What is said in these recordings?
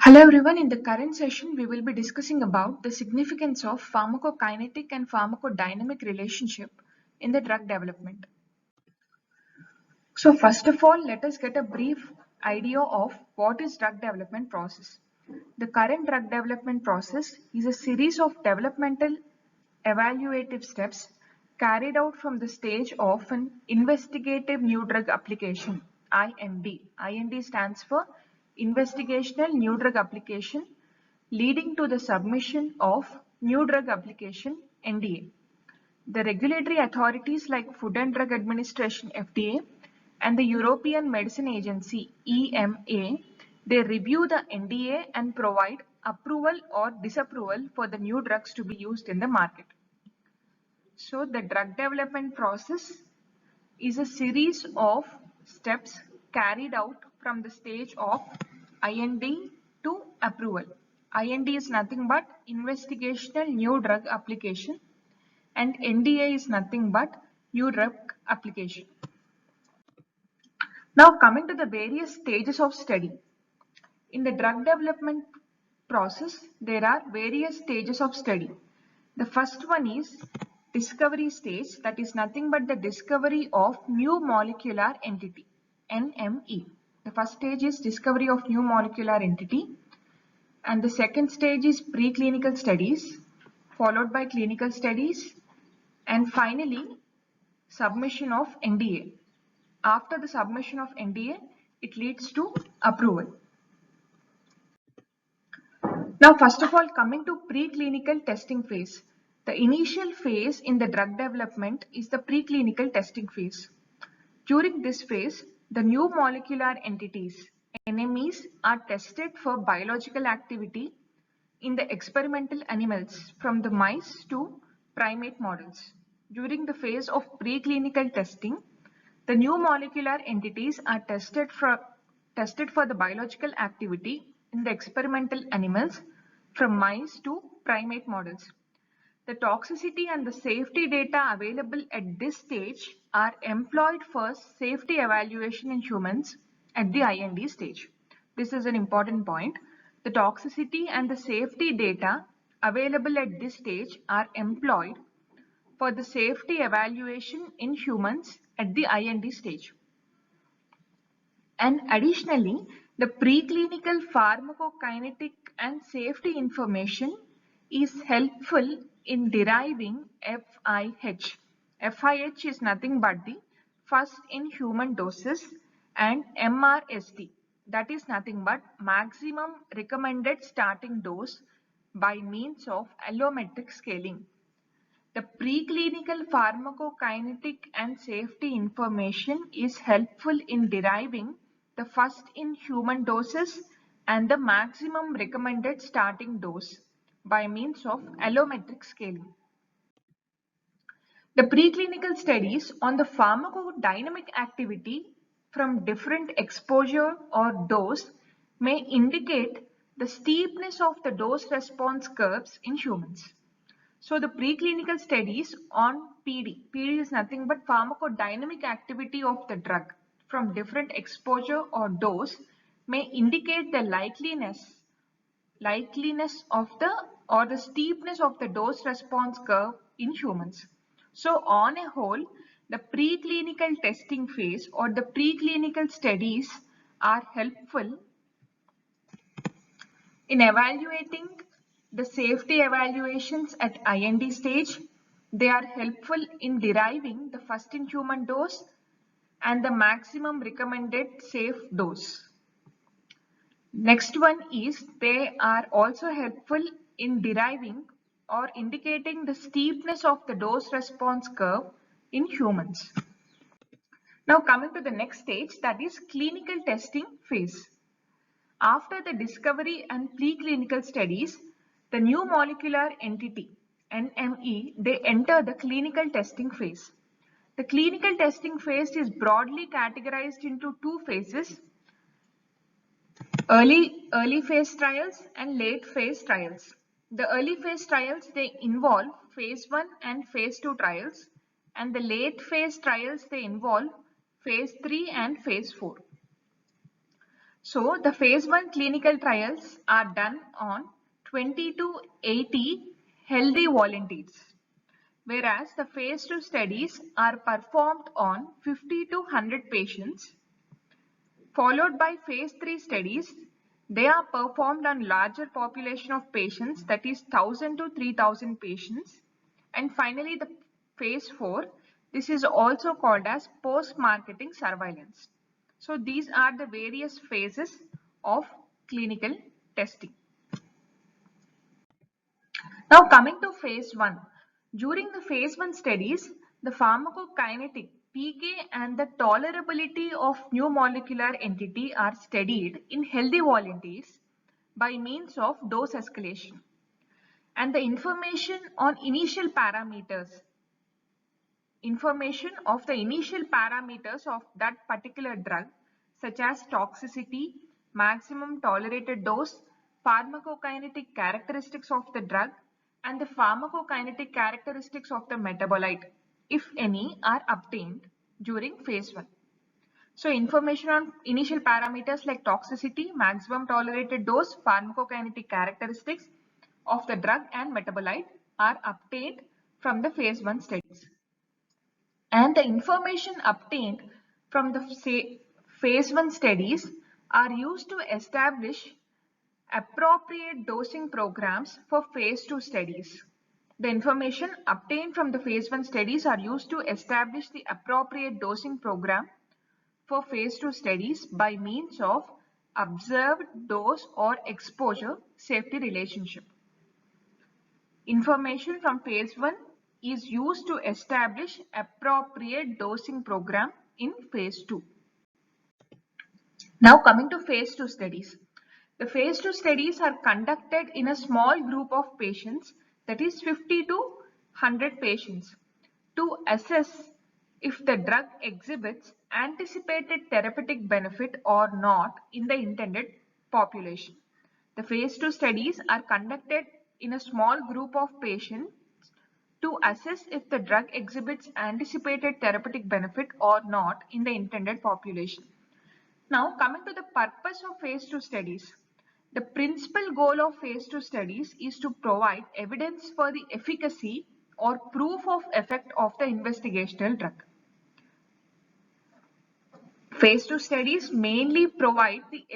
Hello everyone, in the current session we will be discussing about the significance of pharmacokinetic and pharmacodynamic relationship in the drug development. So first of all, let us get a brief idea of what is drug development process. The current drug development process is a series of developmental evaluative steps carried out from the stage of an investigative new drug application, IND. IND stands for Investigational New Drug Application, leading to the submission of new drug application, NDA. The regulatory authorities like Food and Drug Administration, FDA, and the European Medicine Agency, EMA, they review the NDA and provide approval or disapproval for the new drugs to be used in the market. So the drug development process is a series of steps carried out from the stage of IND to approval. IND is nothing but investigational new drug application and NDA is nothing but new drug application. Now coming to the various stages of study. In the drug development process, there are various stages of study. The first one is discovery stage, that is nothing but the discovery of new molecular entity, NME. The first stage is discovery of new molecular entity, and the second stage is preclinical studies, followed by clinical studies, and finally submission of NDA. After the submission of NDA, it leads to approval. Now, first of all, coming to preclinical testing phase. The initial phase in the drug development is the preclinical testing phase. During this phase, the new molecular entities, NMEs, are tested for biological activity in the experimental animals from the mice to primate models. During the phase of preclinical testing, the new molecular entities are tested for the biological activity in the experimental animals from mice to primate models. The toxicity and the safety data available at this stage are employed for safety evaluation in humans at the IND stage. This is an important point. The toxicity and the safety data available at this stage are employed for the safety evaluation in humans at the IND stage. And additionally, the preclinical pharmacokinetic and safety information is helpful in deriving FIH. FIH is nothing but the first in human doses, and MRSD, that is nothing but maximum recommended starting dose by means of allometric scaling. The preclinical pharmacokinetic and safety information is helpful in deriving the first in human doses and the maximum recommended starting dose by means of allometric scaling. The preclinical studies on the pharmacodynamic activity from different exposure or dose may indicate the steepness of the dose response curves in humans. So the preclinical studies on PD is nothing but pharmacodynamic activity of the drug from different exposure or dose may indicate the likeliness of the steepness of the dose response curve in humans. So on a whole, the preclinical testing phase or the preclinical studies are helpful in evaluating the safety evaluations at IND stage. They are helpful in deriving the first in human dose and the maximum recommended safe dose. Next one is they are also helpful in deriving or indicating the steepness of the dose response curve in humans. Now coming to the next stage, that is clinical testing phase. After the discovery and preclinical studies, the new molecular entity, NME, they enter the clinical testing phase. The clinical testing phase is broadly categorized into two phases: early phase trials and late phase trials. The early phase trials, they involve phase 1 and phase 2 trials, and the late phase trials, they involve phase 3 and phase 4. So the phase 1 clinical trials are done on 20 to 80 healthy volunteers, whereas the phase 2 studies are performed on 50 to 100 patients, followed by phase 3 studies. They are performed on larger population of patients, that is 1000 to 3000 patients. And finally the phase 4, this is also called as post-marketing surveillance. So these are the various phases of clinical testing. Now coming to phase 1. During the phase 1 studies, the pharmacokinetic PK and the tolerability of new molecular entity are studied in healthy volunteers by means of dose escalation. And the information of the initial parameters of that particular drug, such as toxicity, maximum tolerated dose, pharmacokinetic characteristics of the drug, and the pharmacokinetic characteristics of the metabolite, if any, are obtained during phase 1. So information on initial parameters like toxicity, maximum tolerated dose, pharmacokinetic characteristics of the drug and metabolite are obtained from the phase 1 studies. And the information obtained from the phase 1 studies are used to establish appropriate dosing programs for phase 2 studies. The information obtained from the phase 1 studies are used to establish the appropriate dosing program for phase 2 studies by means of observed dose or exposure safety relationship. Information from phase 1 is used to establish appropriate dosing program in phase 2. Now coming to phase 2 studies. The phase 2 studies are conducted in a small group of patients, that is 50 to 100 patients, to assess if the drug exhibits anticipated therapeutic benefit or not in the intended population. The phase 2 studies are conducted in a small group of patients to assess if the drug exhibits anticipated therapeutic benefit or not in the intended population. Now coming to the purpose of phase 2 studies. The principal goal of phase 2 studies is to provide evidence for the efficacy or proof of effect of the investigational drug. Phase 2 studies mainly provide the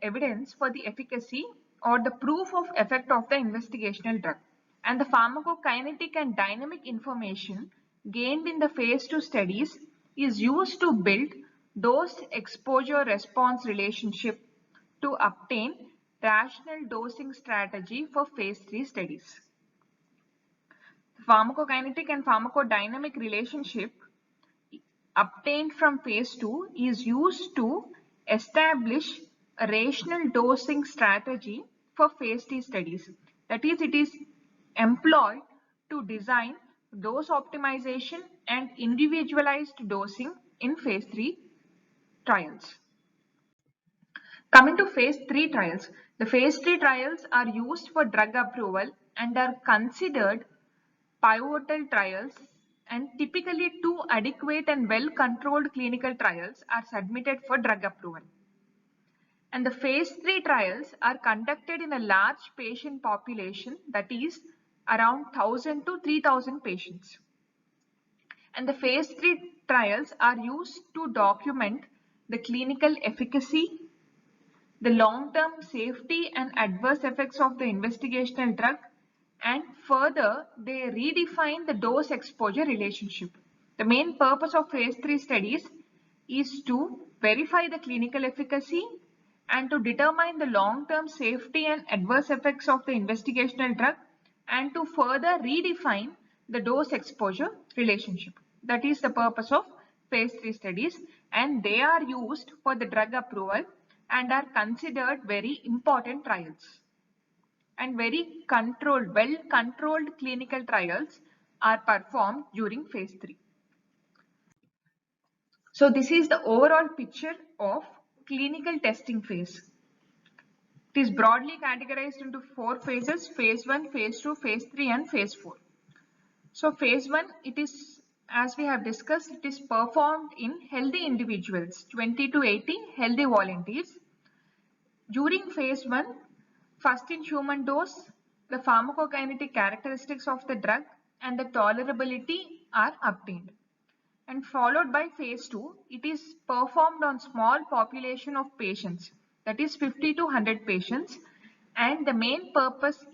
evidence for the efficacy or the proof of effect of the investigational drug. And the pharmacokinetic and dynamic information gained in the phase 2 studies is used to build dose exposure response relationship to obtain rational dosing strategy for phase 3 studies. The pharmacokinetic and pharmacodynamic relationship obtained from phase 2 is used to establish a rational dosing strategy for phase 3 studies. That is, it is employed to design dose optimization and individualized dosing in phase 3 trials. Coming to phase 3 trials, the phase 3 trials are used for drug approval and are considered pivotal trials, and typically 2 adequate and well-controlled clinical trials are submitted for drug approval. And the phase 3 trials are conducted in a large patient population, that is around 1000 to 3000 patients. And the phase 3 trials are used to document the clinical efficacy, the long-term safety and adverse effects of the investigational drug, and further they redefine the dose exposure relationship. The main purpose of phase 3 studies is to verify the clinical efficacy and to determine the long-term safety and adverse effects of the investigational drug, and to further redefine the dose exposure relationship. That is the purpose of phase 3 studies, and they are used for the drug approval and are considered very important trials. And very controlled, well-controlled clinical trials are performed during phase 3. So this is the overall picture of clinical testing phase. It is broadly categorized into 4 phases: phase 1, phase 2, phase 3 and phase 4. So phase 1, it is, as we have discussed, it is performed in healthy individuals, 20 to 80 healthy volunteers. During phase 1, first in human dose, the pharmacokinetic characteristics of the drug and the tolerability are obtained. And followed by phase 2, it is performed on small population of patients, that is 50 to 100 patients, and the main purpose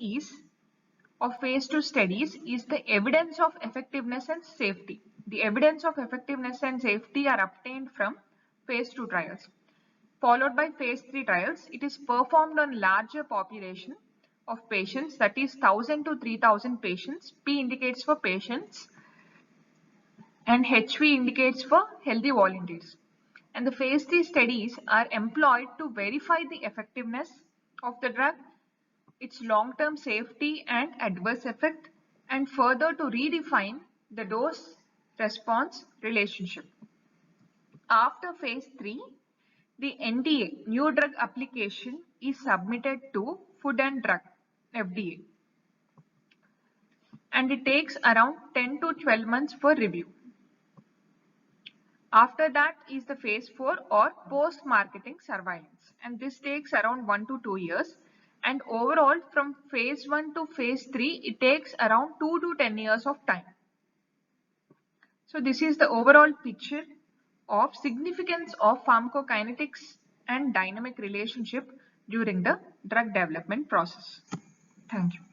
of phase 2 studies is the evidence of effectiveness and safety. The evidence of effectiveness and safety are obtained from phase 2 trials. Followed by phase 3 trials, it is performed on larger population of patients, that is 1000 to 3000 patients. P indicates for patients and HV indicates for healthy volunteers. And the phase 3 studies are employed to verify the effectiveness of the drug, its long-term safety and adverse effect, and further to redefine the dose-response relationship. After phase 3, the NDA, new drug application, is submitted to Food and Drug, FDA, and it takes around 10 to 12 months for review. After that is the phase 4 or post-marketing surveillance, and this takes around 1 to 2 years, and overall from phase 1 to phase 3 it takes around 2 to 10 years of time. So this is the overall picture of significance of pharmacokinetics and dynamic relationship during the drug development process. Thank you.